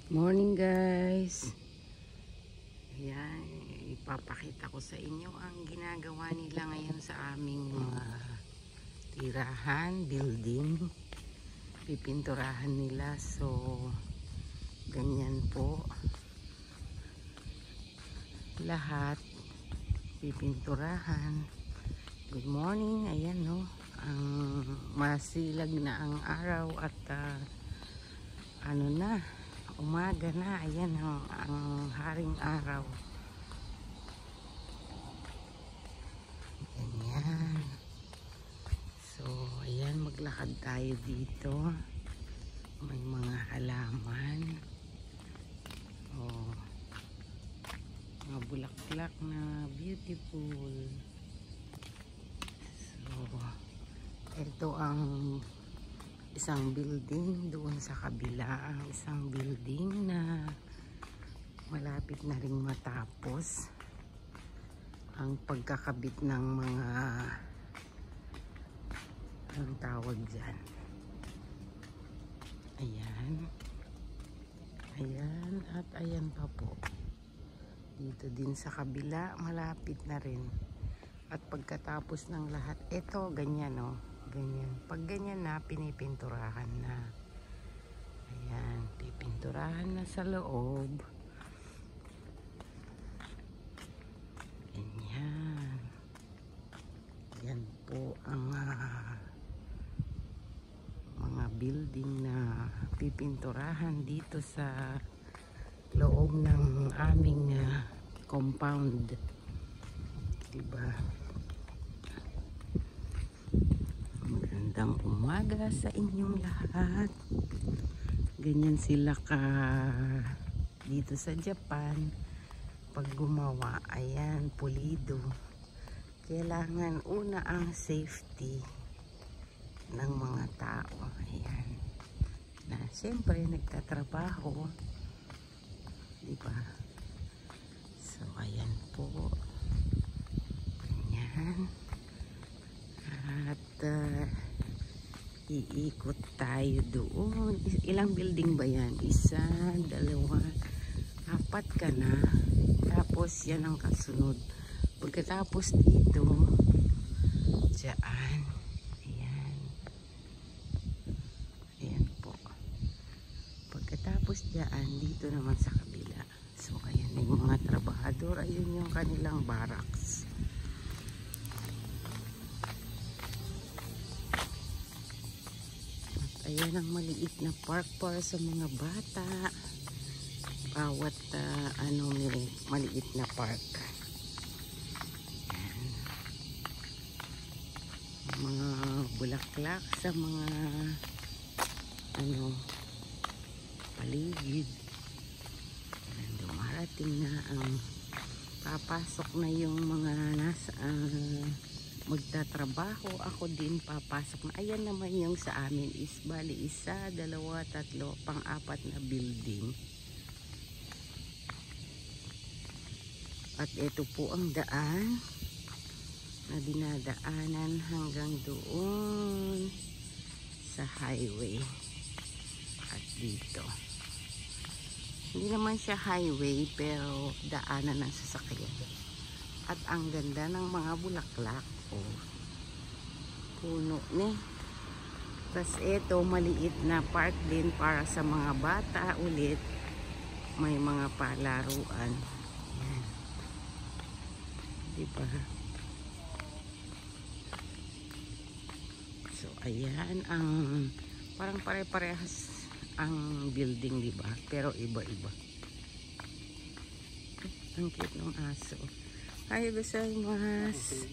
Morning guys. Ayan, ipapakita ko sa inyo ang ginagawa nila ngayon sa aming mga tirahan, building. Pipinturahan nila, so ganyan po lahat pipinturahan. Good morning. Ayan no, ang masilag na ang araw at ano na, umaga na. Ayan ang haring araw. Ganyan. So ayan, maglakad tayo dito. May mga halaman, oh, mga bulaklak na beautiful. So ito ang isang building, doon sa kabila ang isang building na malapit na ring matapos ang pagkakabit ng mga, anong tawag dyan, ayan, ayan at ayan pa po dito din sa kabila, malapit na rin. At pagkatapos ng lahat, ito ganyan oh, ganyan. Pag ganyan na, pinipinturahan na. Ayan, pipinturahan na sa loob. Ganyan. Yan po ang mga building na pipinturahan dito sa loob ng aming compound. Diba? Magandang umaga sa inyong lahat. Ganyan sila dito sa Japan. Pag gumawa, ayan, pulido. Kailangan una ang safety ng mga tao. Ayan. Na siyempre nagtatrabaho. Diba? So ayan po. Ganyan. At iikot tayo doon. Ilang building ba yan? Isa, dalawa, apat ka na. Tapos yan ang kasunod. Pagkatapos dito, dyan. Ayan. Ayan po. Pagkatapos dyan, dito naman sa kabila. So ayan, yung mga trabahador. Ayun yung kanilang barracks. Ayan ang maliit na park para sa mga bata. Bawat may maliit na park. Ayan. Mga bulaklak sa mga paligid. Ayan, dumarating na ang papasok na yung mga nasa magtatrabaho. Ako din papasok na. Ayan naman yung sa amin is bali isa, dalawa, tatlo, pang-apat na building. At ito po ang daan na dinadaanan hanggang doon sa highway. At dito hindi naman siya highway pero daanan ng sasakyan. At ang ganda ng mga bulaklak. Oh, puno ni. Tapos ito maliit na park din para sa mga bata ulit. May mga palaruan. Ayan. Diba? So ayan ang parang pare-parehas ang building, diba? Pero iba-iba. Ang cute ng aso. Hi, gozaimasu.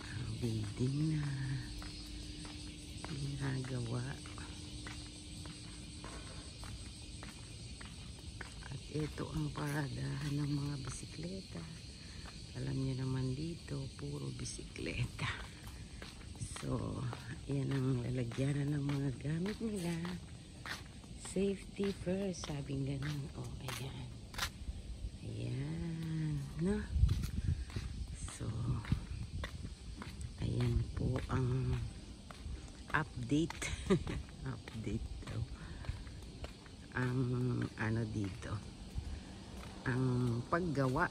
Ang building na ginagawa. At ito ang paradahan ng mga bisikleta. Alam niyo naman dito, puro bisikleta. So, yan ang lalagyanan ng mga gamit nila. Safety first, sabing ganun. Oh, ayan. Ayan, no? So, ayan po ang update. Update daw. Ang ano dito. Ang paggawa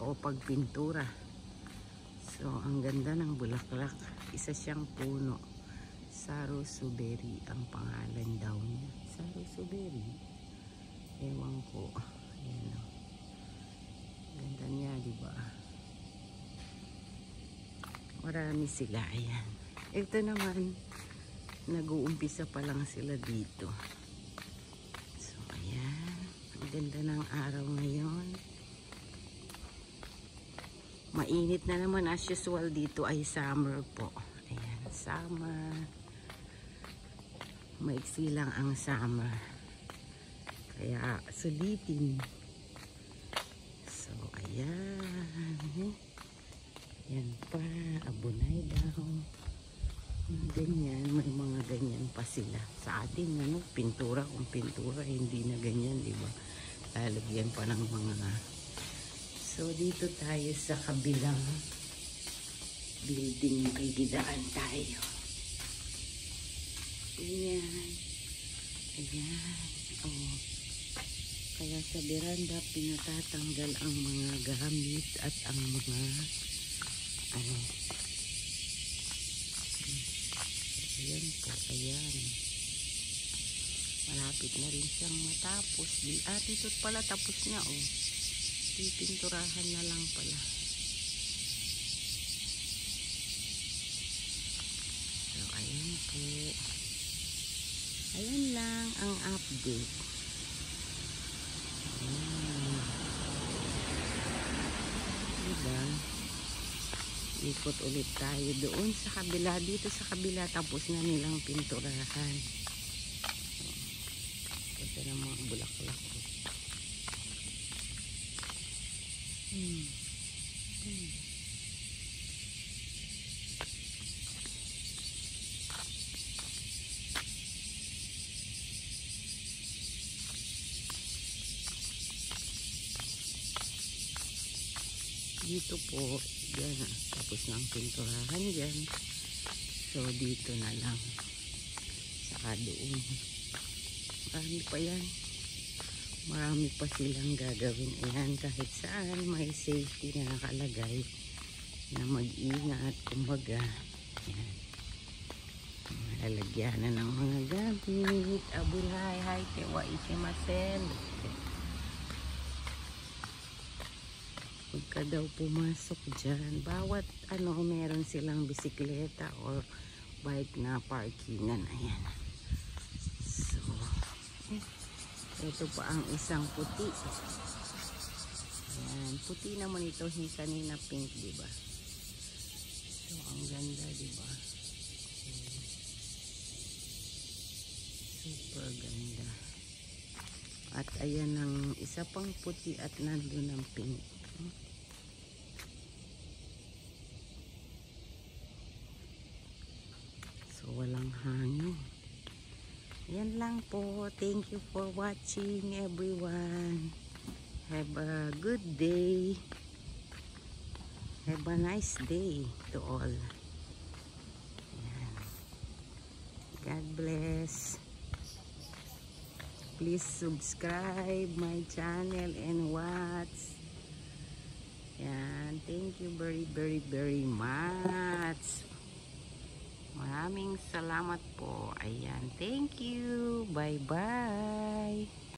o pagpintura. So, ang ganda ng bulaklak. Isa siyang puno. Sarosuberi ang pangalan daw niya. Sarosuberi. Ewan ko. Ayan o. Ganda niya, diba? Marami sila. Ayan. Ito naman, nag-uumpisa pa lang sila dito. So, ayan. Ang ganda ng araw ngayon. Mainit na naman as usual dito ay summer po. Ayan, summer. Maiksi lang ang summer. Kaya sulitin. So, ayan. Yan pa, abunay daw. Ganyan, may mga ganyan pa sila. Sa atin, ano, pintura kung pintura, hindi na ganyan, di ba? Lalagyan pa ng mga... So, dito tayo sa kabilang building. Makikidaan tayo. Ayan. Ayan. Oh. Kaya sa beranda, pinatatanggal ang mga gamit at ang mga ano. Ayan po, ayan. Malapit na rin siyang matapos. Dito pala tapos na, oh. Pipinturahan na lang pala. So, ayan po. Ayan lang ang update. Ayan. Diba? Ikot ulit tayo doon sa kabila. Dito sa kabila tapos na nilang pinturahan. Ito na mga bulaklak. Dito po, yan, tapos ng pinturahan dyan. So, dito na lang. Saka doon. Marami pa yan. Marami pa silang gagawin. Ayan, kahit saan may safety na nakalagay na mag-ingat, kumbaga. Ayan. Lalagyan na ng mga gamit. Abulay, hai, tewa, ikimasen. Huwag ka daw pumasok dyan. Bawat ano, meron silang bisikleta or bike na parkingan. Ayan. So, ito pa ang isang puti. Ayan. Puti naman ito. Kanina pink, diba? So, ang ganda, diba? Super ganda. At ayan ang isa pang puti at nandun ang pink. So, walang hangin. Yan lang po. Thank you for watching, everyone. Have a good day. Have a nice day to all. Yan. God bless. Please subscribe my channel and watch. Yan. Thank you very much. Maraming salamat po. Ayan. Thank you. Bye-bye.